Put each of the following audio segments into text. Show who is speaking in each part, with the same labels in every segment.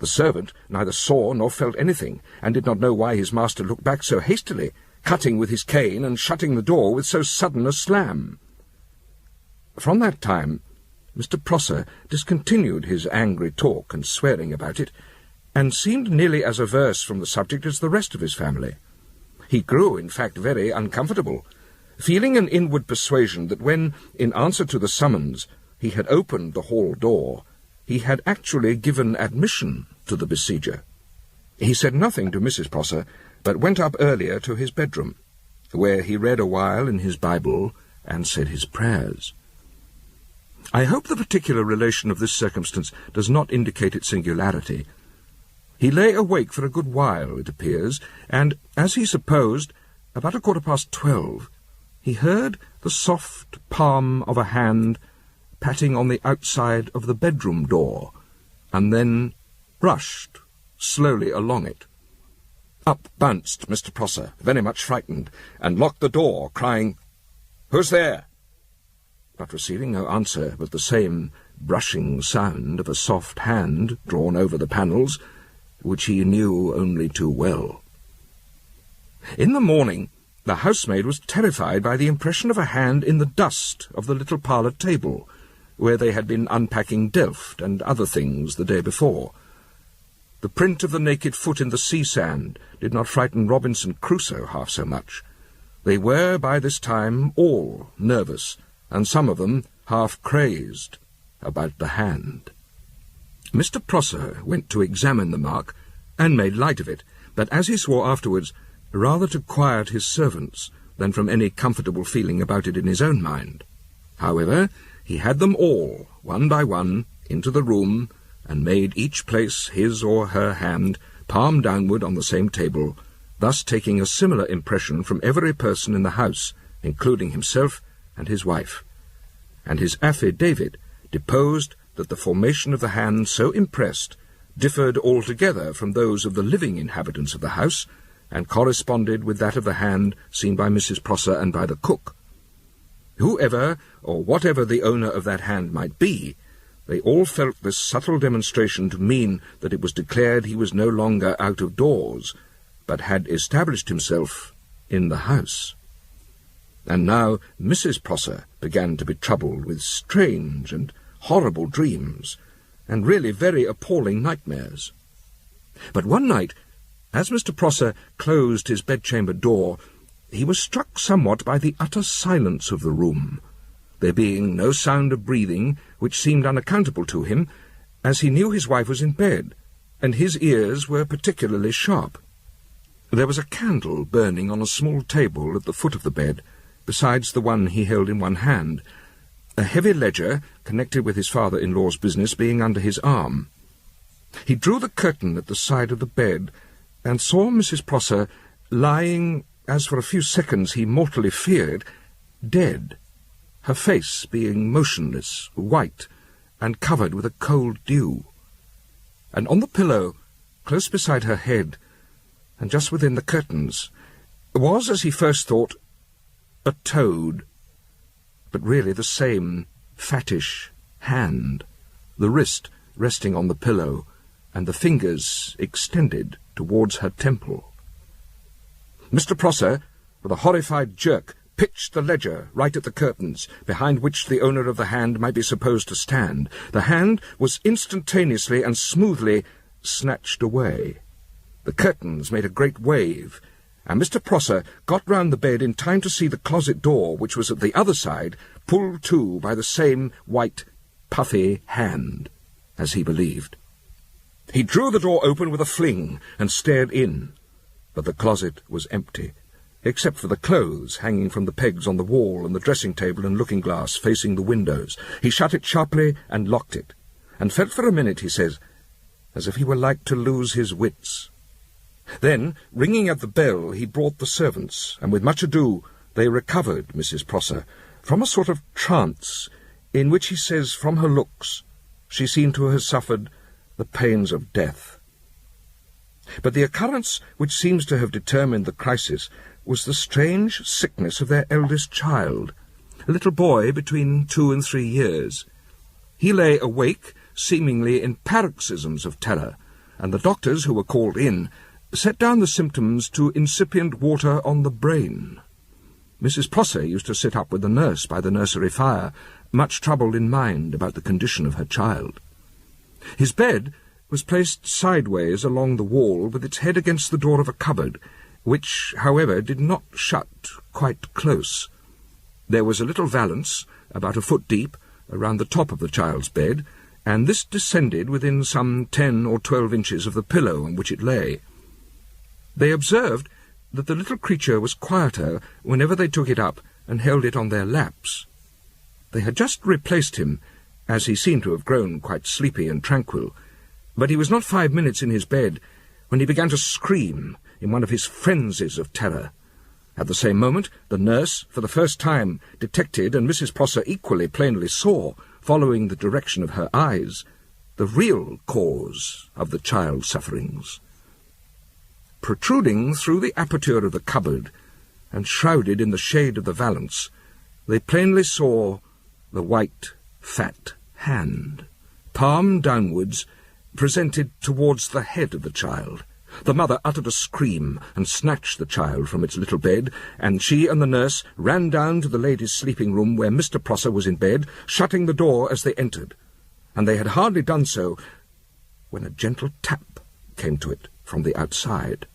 Speaker 1: The servant neither saw nor felt anything, and did not know why his master looked back so hastily, cutting with his cane and shutting the door with so sudden a slam. From that time, Mr. Prosser discontinued his angry talk and swearing about it, and seemed nearly as averse from the subject as the rest of his family. He grew, in fact, very uncomfortable, feeling an inward persuasion that when, in answer to the summons, he had opened the hall door, he had actually given admission to the besieger. He said nothing to Mrs. Prosser, but went up earlier to his bedroom, where he read a while in his Bible and said his prayers. I hope the particular relation of this circumstance does not indicate its singularity. He lay awake for a good while, it appears, and, as he supposed, about 12:15, he heard the soft palm of a hand patting on the outside of the bedroom door, and then rushed slowly along it. Up bounced Mr. Prosser, very much frightened, and locked the door, crying, "Who's there?" But receiving no answer but the same brushing sound of a soft hand drawn over the panels, which he knew only too well. In the morning, the housemaid was terrified by the impression of a hand in the dust of the little parlour table, where they had been unpacking delft and other things the day before. The print of the naked foot in the sea sand did not frighten Robinson Crusoe half so much. They were, by this time, all nervous, and some of them half crazed about the hand. Mr. Prosser went to examine the mark, and made light of it, but, as he swore afterwards, rather to quiet his servants than from any comfortable feeling about it in his own mind. However, he had them all, one by one, into the room, and made each place his or her hand, palm downward on the same table, thus taking a similar impression from every person in the house, including himself and his wife. And his affidavit deposed that the formation of the hand so impressed differed altogether from those of the living inhabitants of the house, and corresponded with that of the hand seen by Mrs. Prosser and by the cook. Whoever or whatever the owner of that hand might be, they all felt this subtle demonstration to mean that it was declared he was no longer out of doors, but had established himself in the house. And now Mrs. Prosser began to be troubled with strange and horrible dreams, and really very appalling nightmares. But one night, as Mr. Prosser closed his bedchamber door, he was struck somewhat by the utter silence of the room, there being no sound of breathing, which seemed unaccountable to him, as he knew his wife was in bed, and his ears were particularly sharp. There was a candle burning on a small table at the foot of the bed, besides the one he held in one hand, a heavy ledger connected with his father-in-law's business being under his arm. He drew the curtain at the side of the bed, and saw Mrs. Prosser lying, as for a few seconds he mortally feared, dead, her face being motionless, white, and covered with a cold dew. And on the pillow, close beside her head, and just within the curtains, was, as he first thought, a toad, but really the same fattish hand, the wrist resting on the pillow, and the fingers extended towards her temple. Mr. Prosser, with a horrified jerk, pitched the ledger right at the curtains, behind which the owner of the hand might be supposed to stand. The hand was instantaneously and smoothly snatched away. The curtains made a great wave, and Mr. Prosser got round the bed in time to see the closet door, which was at the other side, pulled to by the same white, puffy hand, as he believed. He drew the door open with a fling and stared in, but the closet was empty, except for the clothes hanging from the pegs on the wall and the dressing-table and looking-glass facing the windows. He shut it sharply and locked it, and felt for a minute, he says, as if he were like to lose his wits. Then, ringing at the bell, he brought the servants, and with much ado they recovered Mrs. Prosser from a sort of trance, in which he says, from her looks, she seemed to have suffered the pains of death. But the occurrence which seems to have determined the crisis was the strange sickness of their eldest child, a little boy between 2 and 3 years. He lay awake, seemingly in paroxysms of terror, and the doctors who were called in set down the symptoms to incipient water on the brain. Mrs. Prosser used to sit up with the nurse by the nursery fire, much troubled in mind about the condition of her child. His bed was placed sideways along the wall with its head against the door of a cupboard, which, however, did not shut quite close. There was a little valance, about a foot deep, around the top of the child's bed, and this descended within some 10 or 12 inches of the pillow on which it lay. They observed that the little creature was quieter whenever they took it up and held it on their laps. They had just replaced him, as he seemed to have grown quite sleepy and tranquil, but he was not 5 minutes in his bed when he began to scream in one of his frenzies of terror. At the same moment, the nurse, for the first time, detected, and Mrs. Prosser equally plainly saw, following the direction of her eyes, the real cause of the child's sufferings. Protruding through the aperture of the cupboard, and shrouded in the shade of the valance, they plainly saw the white, fat hand, palm downwards, presented towards the head of the child. The mother uttered a scream and snatched the child from its little bed, and she and the nurse ran down to the ladies' sleeping room where Mr. Prosser was in bed, shutting the door as they entered. And they had hardly done so when a gentle tap came to it from the outside.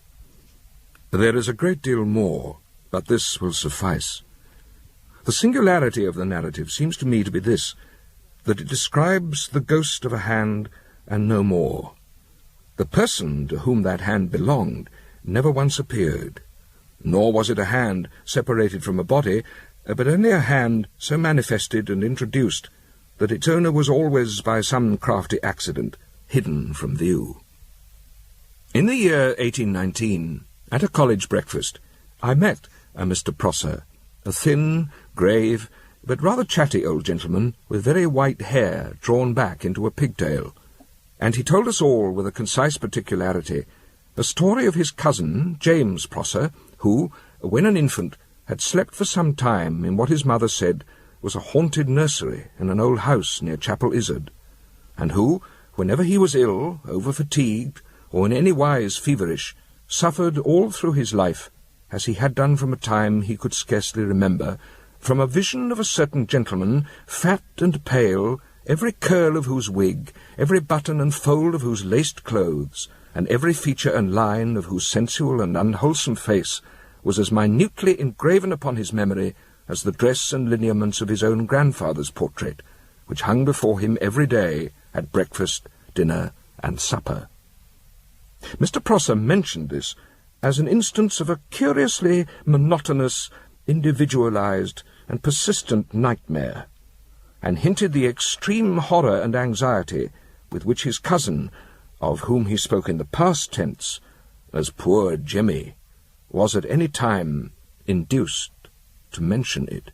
Speaker 1: There is a great deal more, but this will suffice. The singularity of the narrative seems to me to be this, that it describes the ghost of a hand and no more. The person to whom that hand belonged never once appeared, nor was it a hand separated from a body, but only a hand so manifested and introduced that its owner was always, by some crafty accident, hidden from view. In the year 1819, at a college breakfast, I met a Mr. Prosser, a thin, grave, but rather chatty old gentleman with very white hair drawn back into a pigtail, and he told us all with a concise particularity a story of his cousin, James Prosser, who, when an infant, had slept for some time in what his mother said was a haunted nursery in an old house near Chapel Izard, and who, whenever he was ill, over-fatigued, or in any wise feverish, suffered all through his life, as he had done from a time he could scarcely remember, from a vision of a certain gentleman, fat and pale, every curl of whose wig, every button and fold of whose laced clothes, and every feature and line of whose sensual and unwholesome face was as minutely engraven upon his memory as the dress and lineaments of his own grandfather's portrait, which hung before him every day at breakfast, dinner, and supper. Mr. Prosser mentioned this as an instance of a curiously monotonous, individualized, and persistent nightmare, and hinted the extreme horror and anxiety with which his cousin, of whom he spoke in the past tense as poor Jemmy, was at any time induced to mention it,